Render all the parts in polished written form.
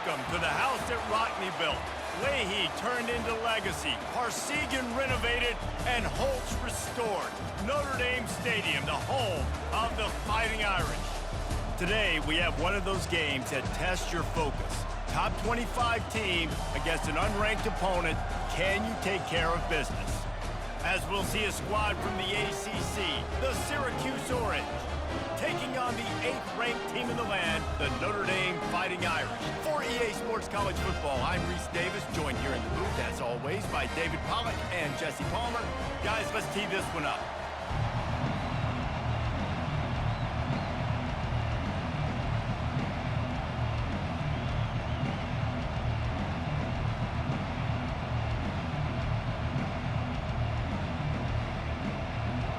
Welcome to the house that Rockne built. Leahy turned into legacy, Parsegan renovated, and Holtz restored. Notre Dame Stadium, the home of the Fighting Irish. Today, we have one of those games that tests your focus. Top 25 team against an unranked opponent. Can you take care of business? As we'll see a squad from the ACC, the Syracuse Orange, taking on the 8th-ranked team in the land, the Notre Dame Fighting Irish. For EA Sports College Football, I'm Reese Davis, joined here in the booth, as always, by David Pollack and Jesse Palmer. Guys, let's tee this one up.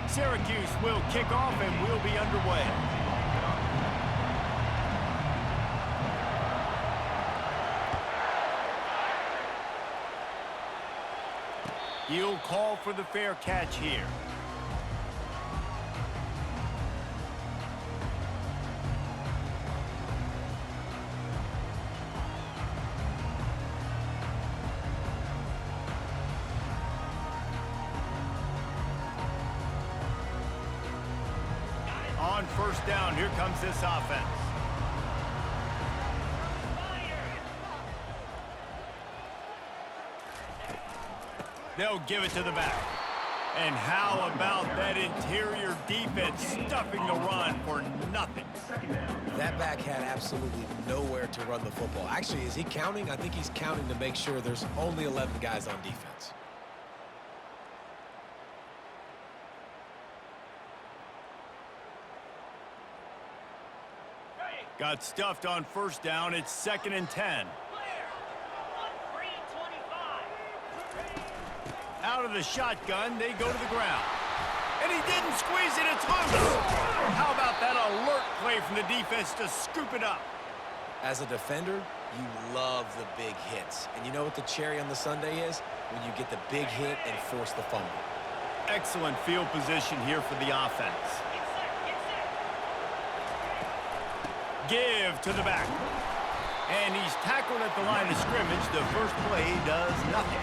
Syracuse will kick off and we'll be underway. He'll call for the fair catch here. On first down, here comes this offense. They'll give it to the back. And how about that interior defense stuffing the run for nothing? That back had absolutely nowhere to run the football. Actually, is he counting? I think he's counting to make sure there's only 11 guys on defense. Got stuffed on first down. It's 2nd and 10. Out of the shotgun, they go to the ground. And he didn't squeeze it. It's loose. How about that alert play from the defense to scoop it up? As a defender, you love the big hits. And you know what the cherry on the sundae is? When you get the big hit and force the fumble. Excellent field position here for the offense. Give to the back. And he's tackled at the line of scrimmage. The first play does nothing.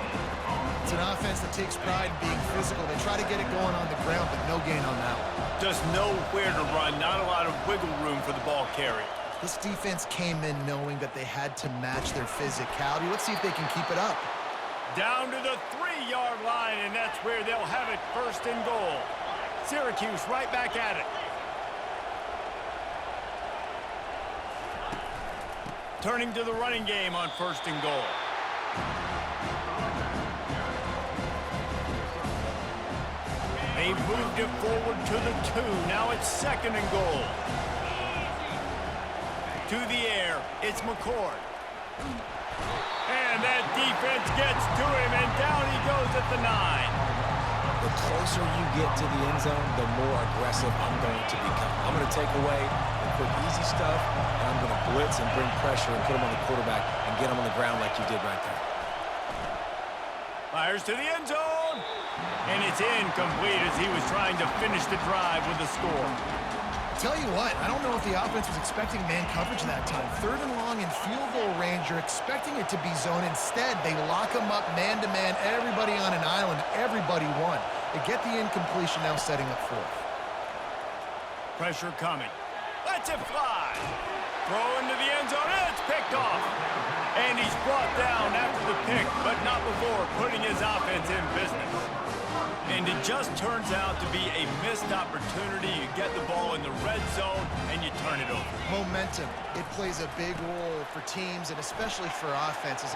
It's an offense that takes pride in being physical. They try to get it going on the ground, but no gain on that one. Just nowhere to run. Not a lot of wiggle room for the ball carrier. This defense came in knowing that they had to match their physicality. Let's see if they can keep it up. Down to the 3-yard line, and that's where they'll have it, 1st and goal. Syracuse right back at it. Turning to the running game on 1st and goal. They've moved it forward to the 2. Now it's 2nd and goal. To the air, it's McCord. And that defense gets to him, and down he goes at the 9. The closer you get to the end zone, the more aggressive I'm going to become. I'm going to take away the quick, easy stuff, and I'm going to blitz and bring pressure and put him on the quarterback and get him on the ground like you did right there. Fires to the end zone, and it's incomplete as he was trying to finish the drive with a score. Tell you what, I don't know if the offense was expecting man coverage that time. 3rd and long in field goal range, you're expecting it to be zone. Instead, they lock them up man-to-man, everybody on an island, everybody won. They get the incompletion, now setting up 4th. Pressure coming. Lets it fly. Throw into the end zone, and it's picked off. And he's brought down after the pick, but not before putting his offense in business. And it just turns out to be a missed opportunity. You get the ball in the red zone, and you turn it over. Momentum. It plays a big role for teams and especially for offenses.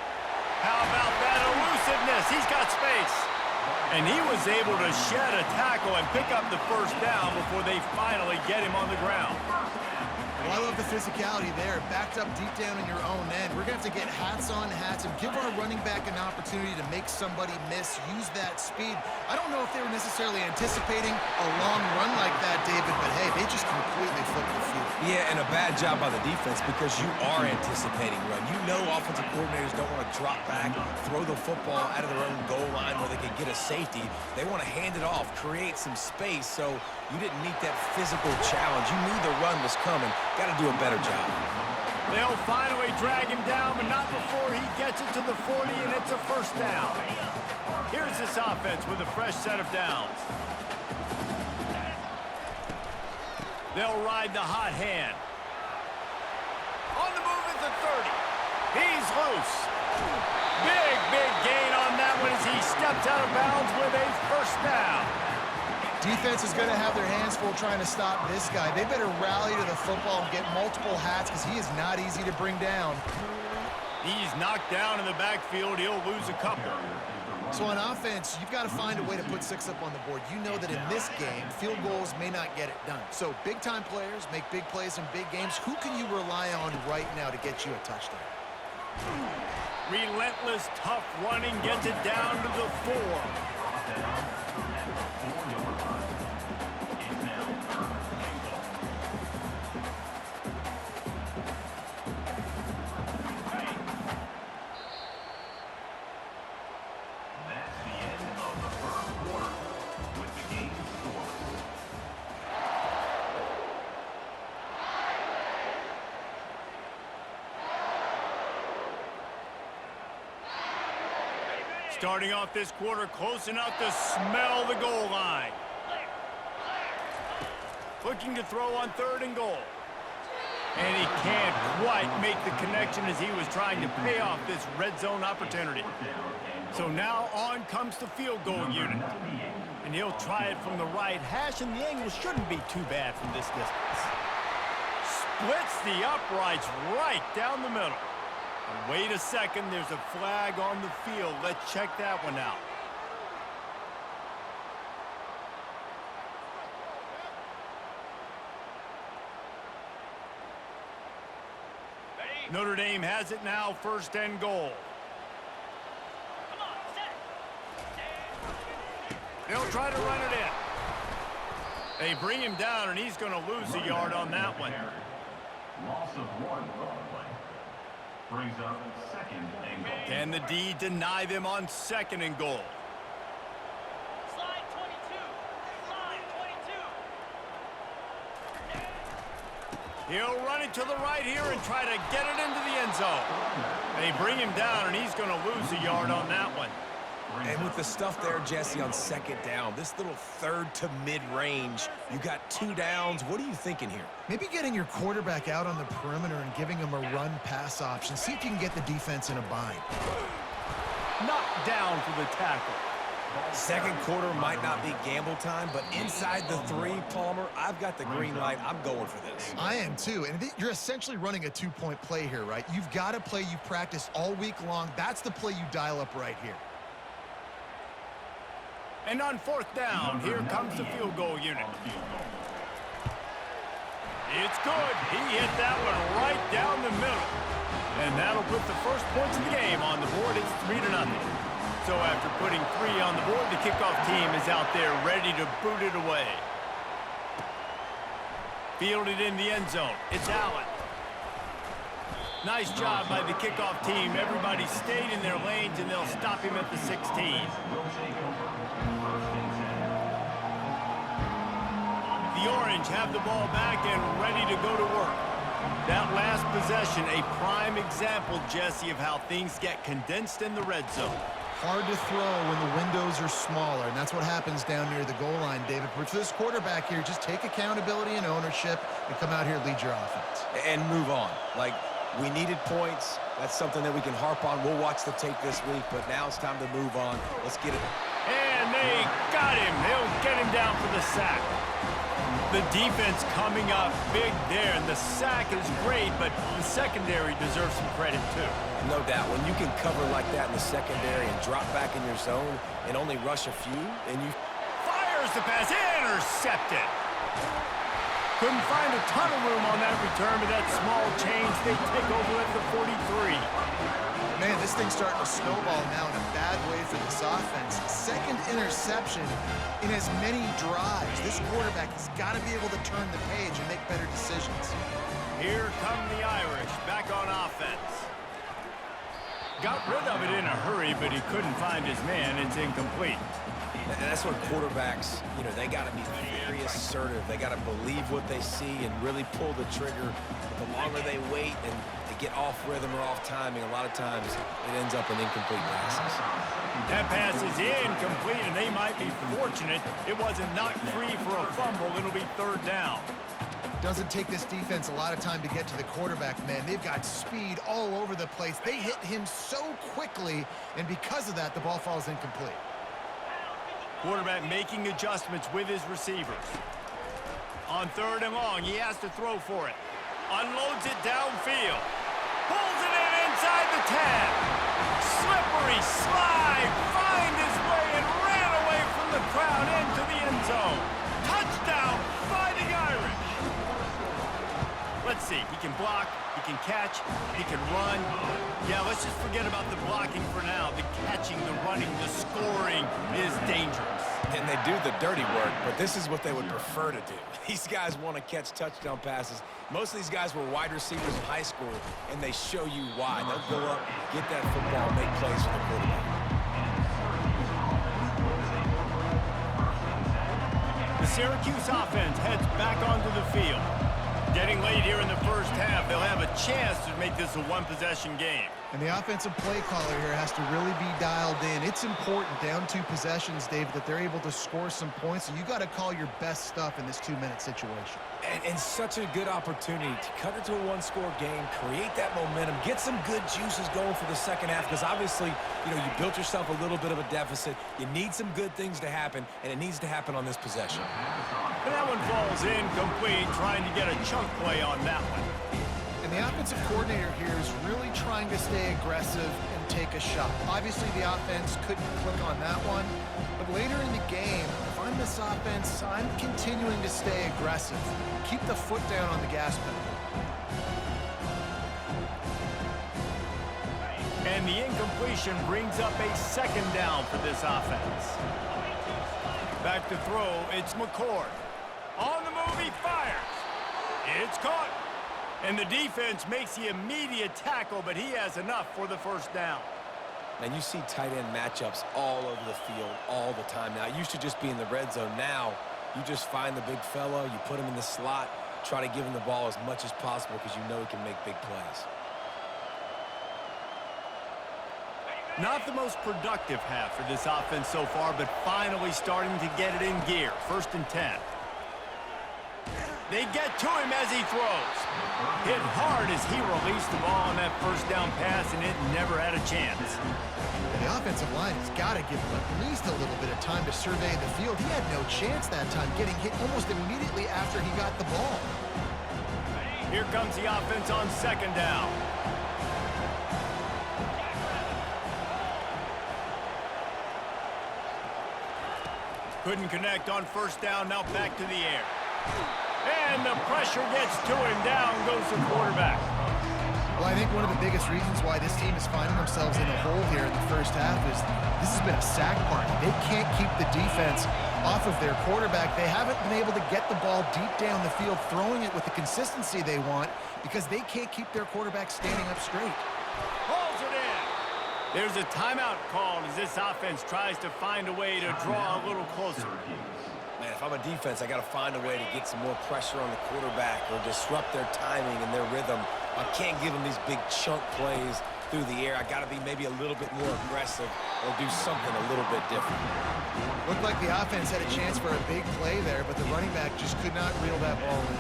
How about that elusiveness? He's got space. And he was able to shed a tackle and pick up the 1st down before they finally get him on the ground. Well, I love the physicality there. Backed up deep down in your own end. We're going to have to get hats on hats and give our running back an opportunity to make somebody miss, use that speed. I don't know if they were necessarily anticipating a long run like that, David, but hey, they just completely flipped the field. Yeah, and a bad job by the defense because you are anticipating run. You know offensive coordinators don't want to drop back, throw the football out of their own goal line where they can get a safety. They want to hand it off, create some space, so you didn't meet that physical challenge. You knew the run was coming. Got to do a better job. They'll finally drag him down, but not before he gets it to the 40, and it's a first down. Here's this offense with a fresh set of downs. They'll ride the hot hand. On the move at the 30. He's loose. Big gain on that one as he steps out of bounds with a first down. Defense is going to have their hands full trying to stop this guy. They better rally to the football and get multiple hats because he is not easy to bring down. He's knocked down in the backfield. He'll lose a couple. So on offense, you've got to find a way to put 6 up on the board. You know that in this game, field goals may not get it done. So big-time players make big plays in big games. Who can you rely on right now to get you a touchdown? Relentless, tough running gets it down to the 4. Starting off this quarter close enough to smell the goal line. Looking to throw on 3rd and goal. And he can't quite make the connection as he was trying to pay off this red zone opportunity. So now on comes the field goal unit. And he'll try it from the right hash, and the angle shouldn't be too bad from this distance. Splits the uprights right down the middle. And wait a second, there's a flag on the field. Let's check that one out. Notre Dame has it now, 1st and goal. They'll try to run it in. They bring him down, and he's going to lose a yard on that one. Loss of 1 play. Brings up 2nd and goal. Can the D deny them on 2nd and goal? Slide 22. Slide 22. He'll run it to the right here and try to get it into the end zone. They bring him down, and he's going to lose a yard on that one. And with the stuff there, Jesse, on 2nd down, this little 3rd to mid-range, you got 2 downs. What are you thinking here? Maybe getting your quarterback out on the perimeter and giving him a run-pass option. See if you can get the defense in a bind. Knocked down for the tackle. 2nd quarter might not be gamble time, but inside the 3, Palmer, I've got the green light. I'm going for this. I am too, and you're essentially running a 2-point play here, right? You've got a play you've practiced all week long. That's the play you dial up right here. And on 4th down, here comes the field goal unit. It's good. He hit that one right down the middle. And that'll put the first points of the game on the board. It's 3-0. So after putting 3 on the board, the kickoff team is out there ready to boot it away. Fielded in the end zone. It's Allen. Nice job by the kickoff team. Everybody stayed in their lanes, and they'll stop him at the 16. The Orange have the ball back and ready to go to work. That last possession, a prime example, Jesse, of how things get condensed in the red zone. Hard to throw when the windows are smaller, and that's what happens down near the goal line, David. But for this quarterback here, just take accountability and ownership and come out here and lead your offense. And move on. Like, we needed points. That's something that we can harp on. We'll watch the tape this week, but now it's time to move on. Let's get it. And they got him. They'll get him down for the sack. The defense coming up big there, and the sack is great, but the secondary deserves some credit too. No doubt. When you can cover like that in the secondary and drop back in your zone and only rush a few, and you... Fires the pass. Intercepted. Couldn't find a ton of room on that return, but that small change, they take over at the 43. Man, this thing's starting to snowball now in a bad way for this offense. 2nd interception in as many drives. This quarterback has got to be able to turn the page and make better decisions. Here come the Irish back on offense. got rid of it in a hurry, but he couldn't find his man. It's incomplete. And that's what quarterbacks, they got to be very assertive. They got to believe what they see and really pull the trigger. But the longer they wait and they get off rhythm or off timing, a lot of times it ends up in incomplete passes. That pass is incomplete, and they might be fortunate it wasn't knocked free for a fumble. It'll be third down. Doesn't take this defense a lot of time to get to the quarterback, man. They've got speed all over the place. They hit him so quickly, and because of that, the ball falls incomplete. Quarterback making adjustments with his receivers. On third and long, he has to throw for it. Unloads it downfield. Pulls it in inside the 10. Slippery slide. Find his way and ran away from the crowd into the end zone. Touchdown, Fighting Irish. Let's see. He can block. He can catch. He can run. Yeah, let's just forget about the blocking for now. The catching, the running, the scoring is dangerous. And they do the dirty work, but this is what they would prefer to do. These guys want to catch touchdown passes. Most of these guys were wide receivers in high school, and they show you why. They'll go up, get that football, make plays for the quarterback. The Syracuse offense heads back onto the field. Getting late here in the first half, they'll have a chance to make this a one-possession game. And the offensive play caller here has to really be dialed in. It's important down 2 possessions, David, that they're able to score some points. So you got to call your best stuff in this 2-minute situation. And such a good opportunity to cut it to a one-score game, create that momentum, get some good juices going for the second half, because obviously, you built yourself a little bit of a deficit. You need some good things to happen, and it needs to happen on this possession. And that one falls incomplete, trying to get a chunk play on that one. And the offensive coordinator here is really trying to stay aggressive and take a shot. Obviously, the offense couldn't click on that one. But later in the game, if I'm this offense, I'm continuing to stay aggressive. Keep the foot down on the gas pedal. And the incompletion brings up a second down for this offense. Back to throw, it's McCord. On the move, he fires. It's caught. And the defense makes the immediate tackle, but he has enough for the first down. And you see tight end matchups all over the field all the time now. It used to just be in the red zone. Now you just find the big fella, you put him in the slot, try to give him the ball as much as possible because you know he can make big plays. Not the most productive half for this offense so far, but finally starting to get it in gear. 1st and 10. They get to him as he throws. Hit hard as he released the ball on that first down pass, and it never had a chance. The offensive line has got to give him at least a little bit of time to survey the field. He had no chance that time, getting hit almost immediately after he got the ball. Here comes the offense on 2nd down. Couldn't connect on 1st down, now back to the air. And the pressure gets to him, down goes the quarterback. Well, I think one of the biggest reasons why this team is finding themselves in a hole here in the first half is this has been a sack party. They can't keep the defense off of their quarterback. They haven't been able to get the ball deep down the field, throwing it with the consistency they want because they can't keep their quarterback standing up straight. Pulls it in. There's a timeout called as this offense tries to find a way to draw a little closer. Man, if I'm a defense, I got to find a way to get some more pressure on the quarterback or disrupt their timing and their rhythm. I can't give them these big chunk plays through the air. I got to be maybe a little bit more aggressive or do something a little bit different. Looked like the offense had a chance for a big play there, but the running back just could not reel that ball in.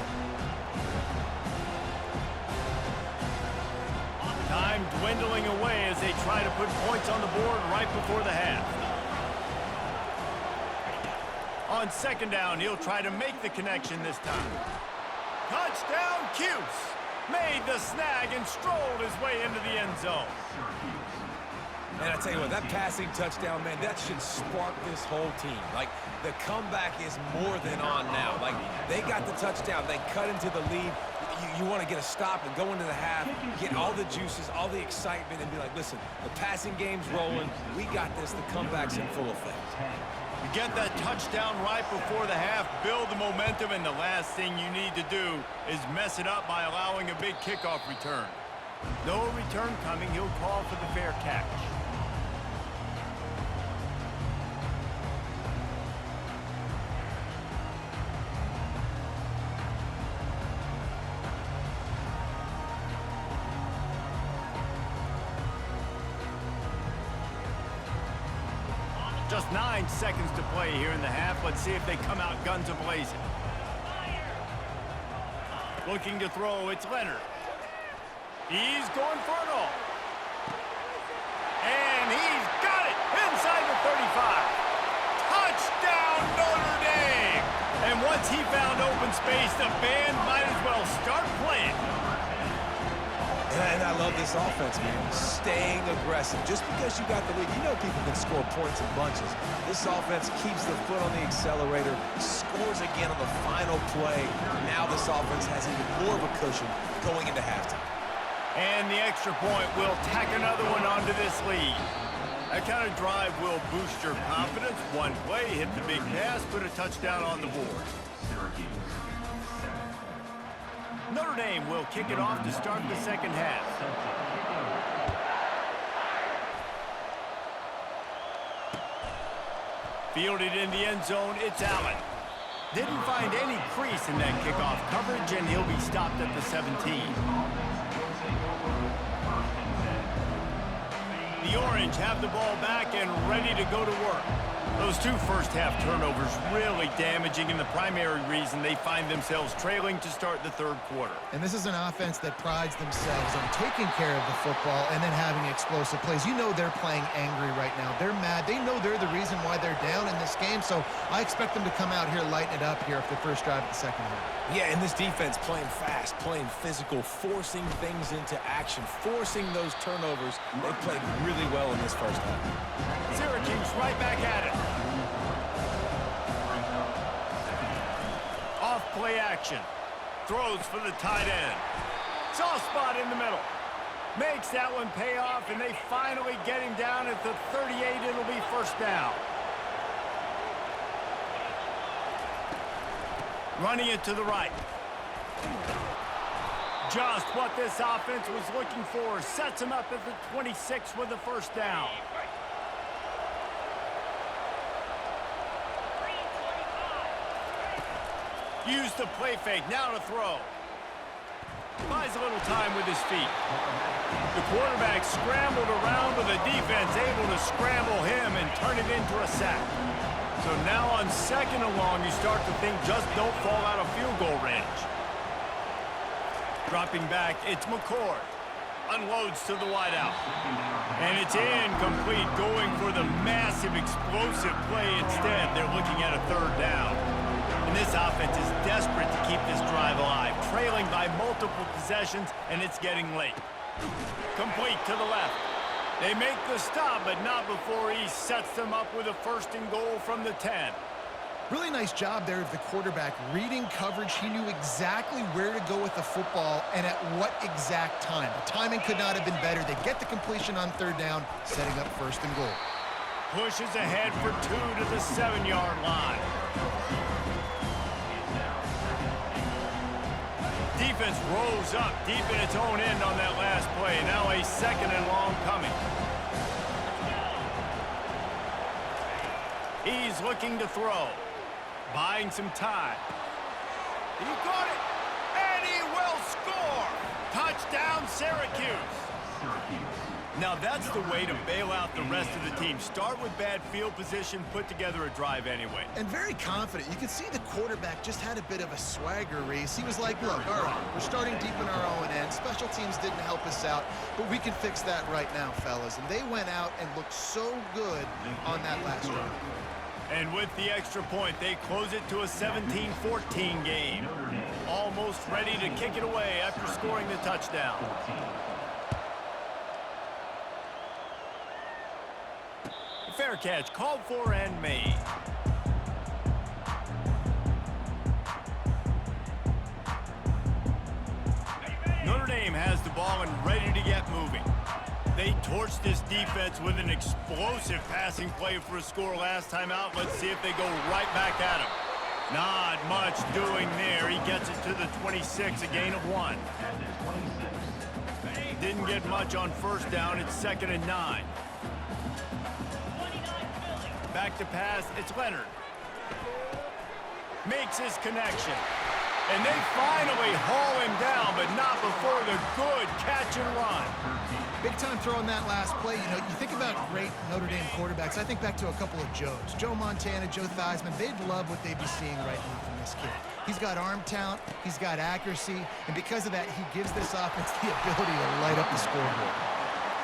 Time dwindling away as they try to put points on the board right before the half. On 2nd down, he'll try to make the connection this time. Touchdown, Cuse. Made the snag and strolled his way into the end zone. And I tell you what, that passing touchdown, man, that should spark this whole team. Like, the comeback is more than on now. Like, they got the touchdown. They cut into the lead. You want to get a stop and go into the half, get all the juices, all the excitement, and be like, listen, the passing game's rolling. We got this. The comeback's in full effect. You get that touchdown right before the half, build the momentum, and the last thing you need to do is mess it up by allowing a big kickoff return. No return coming. He'll call for the fair catch. Just 9 seconds to play here in the half. Let's see if they come out guns a-blazing. Looking to throw, it's Leonard. He's going for it all. And he's got it inside the 35. Touchdown, Notre Dame! And once he found open space, the band might as well start playing. And I love this offense, man. Staying aggressive. Just because you got the lead, you know people can score points in bunches. This offense keeps the foot on the accelerator, scores again on the final play. Now this offense has even more of a cushion going into halftime. And the extra point will tack another one onto this lead. That kind of drive will boost your confidence. One play, hit the big pass, put a touchdown on the board. Notre Dame will kick it off to start the second half. Fielded in the end zone, it's Allen. Didn't find any crease in that kickoff coverage, and he'll be stopped at the 17. The Orange have the ball back and ready to go to work. Those two first-half turnovers really damaging, and the primary reason they find themselves trailing to start the third quarter. And this is an offense that prides themselves on taking care of the football and then having explosive plays. You know they're playing angry right now. They're mad. They know they're the reason why they're down in this game, so I expect them to come out here, lighten it up here for the first drive of the second half. Yeah, and this defense playing fast, playing physical, forcing things into action, forcing those turnovers. They played really well in this first half. Syracuse right back at it. Off play action. Throws for the tight end. Soft spot in the middle. Makes that one pay off, and they finally get him down at the 38. It'll be first down. Running it to the right. Just what this offense was looking for. Sets him up at the 26 with the first down. Use the play fake, now to throw. Buys a little time with his feet. The quarterback scrambled around with the defense, able to scramble him and turn it into a sack. So now on second and long, you start to think just don't fall out of field goal range. Dropping back, it's McCord. Unloads to the wideout. And it's incomplete, going for the massive explosive play instead. They're looking at a third down. And this offense is desperate to keep this drive alive, trailing by multiple possessions, and it's getting late. Complete to the left. They make the stop, but not before he sets them up with a first and goal from the 10. Really nice job there of the quarterback reading coverage. He knew exactly where to go with the football and at what exact time. The timing could not have been better. They get the completion on third down, setting up first and goal. Pushes ahead for 2 to the 7-yard line. Defense rolls up deep in its own end on that last play. Now a second and long coming. He's looking to throw. Buying some time. He got it. And he will score. Touchdown, Syracuse. Now that's the way to bail out the rest of the team. Start with bad field position, put together a drive anyway. And very confident. You can see the quarterback just had a bit of a swagger race. He was like, look, all right, we're starting deep in our own end. Special teams didn't help us out, but we can fix that right now, fellas. And they went out and looked so good on that last drive. And with the extra point, they close it to a 17-14 game. Almost ready to kick it away after scoring the touchdown. Fair catch called for and made. Notre Dame has the ball and ready to get moving. They torched this defense with an explosive passing play for a score last time out. Let's see if they go right back at him. Not much doing there. He gets it to the 26, a gain of 1. Didn't get much on first down. It's 2nd and 9. 29 Philly. Back to pass. It's Leonard. Makes his connection. And they finally haul him down, but not before the good catch and run. Big time throw in that last play. You know, you think about great Notre Dame quarterbacks. I think back to a couple of Joes. Joe Montana, Joe Theismann. They'd love what they'd be seeing right now from this kid. He's got arm talent. He's got accuracy. And because of that, he gives this offense the ability to light up the scoreboard.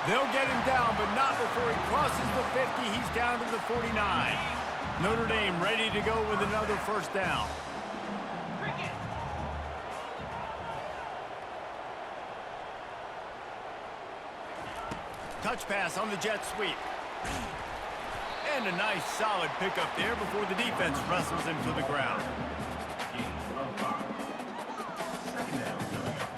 They'll get him down, but not before he crosses the 50. He's down to the 49. Notre Dame ready to go with another first down. Cricket. Touch pass on the jet sweep. And a nice solid pickup there before the defense wrestles him to the ground. Gain of 5. Second down coming up.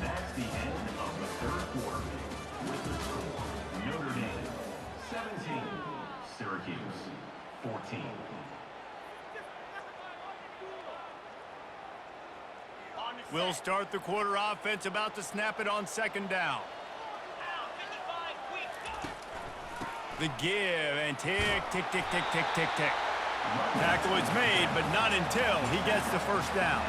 That's the end of the third quarter. With the score, Notre Dame 17, Syracuse 14. We'll start the quarter. Offense about to snap it on 2nd down. Out. 55 quick. The give and tick, tick, tick, tick, tick, tick, tick. Tackle is made, but not until he gets the first down.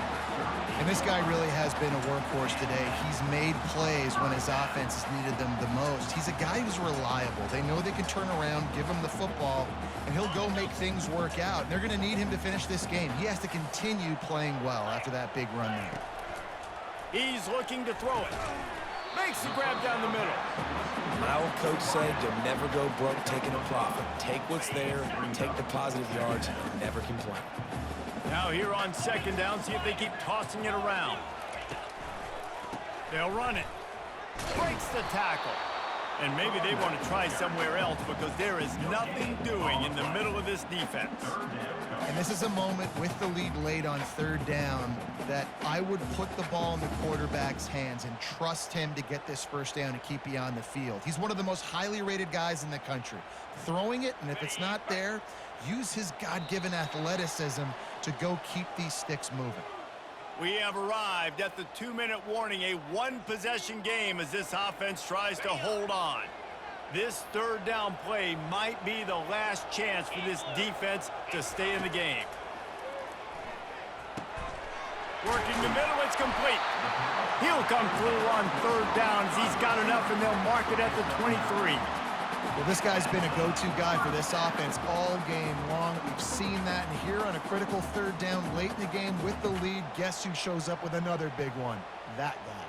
And this guy really has been a workhorse today. He's made plays when his offense has needed them the most. He's a guy who's reliable. They know they can turn around, give him the football, and he'll go make things work out. And they're going to need him to finish this game. He has to continue playing well after that big run there. He's looking to throw it. Makes the grab down the middle. My old coach said you'll never go broke taking a profit. Take what's there, take the positive yards, and never complain. Now here on 2nd down, see if they keep tossing it around. They'll run it. Breaks the tackle. And maybe they want to try somewhere else because there is nothing doing in the middle of this defense. And this is a moment with the lead late on 3rd down that I would put the ball in the quarterback's hands and trust him to get this first down and keep you on the field. He's one of the most highly rated guys in the country. Throwing it, and if it's not there, use his God-given athleticism to go keep these sticks moving. We have arrived at the 2-minute warning, a one-possession game as this offense tries to hold on. This 3rd down play might be the last chance for this defense to stay in the game. Working the middle, it's complete. He'll come through on 3rd down as he's got enough, and they'll mark it at the 23. Well, this guy's been a go-to guy for this offense all game long. We've seen that, and here on a critical 3rd down late in the game with the lead, guess who shows up with another big one? That guy.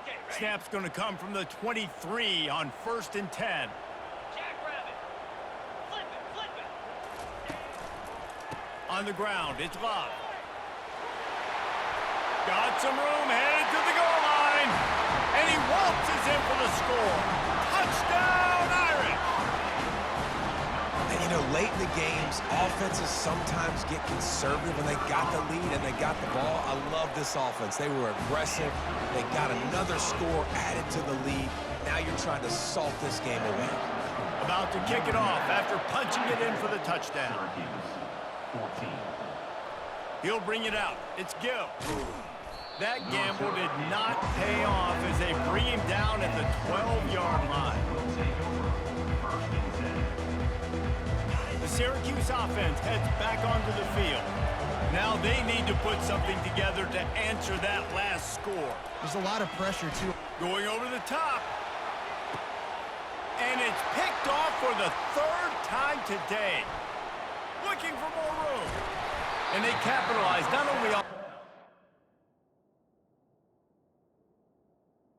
Okay, ready. Snap's going to come from the 23 on 1st and 10. Jackrabbit. Flip it. On the ground, it's Love. Got some room, headed to the goal line. And he waltzes in for the score. Touchdown, Irish! And, you know, late in the games, offenses sometimes get conservative when they got the lead and they got the ball. I love this offense. They were aggressive. They got another score added to the lead. Now you're trying to salt this game away. About to kick it off after punching it in for the touchdown. Syracuse 14. He'll bring it out. It's Gill. That gamble did not pay off as they bring him down at the 12-yard line. The Syracuse offense heads back onto the field. Now they need to put something together to answer that last score. There's a lot of pressure, too. Going over the top. And it's picked off for the 3rd time today. Looking for more room. And they capitalize not only on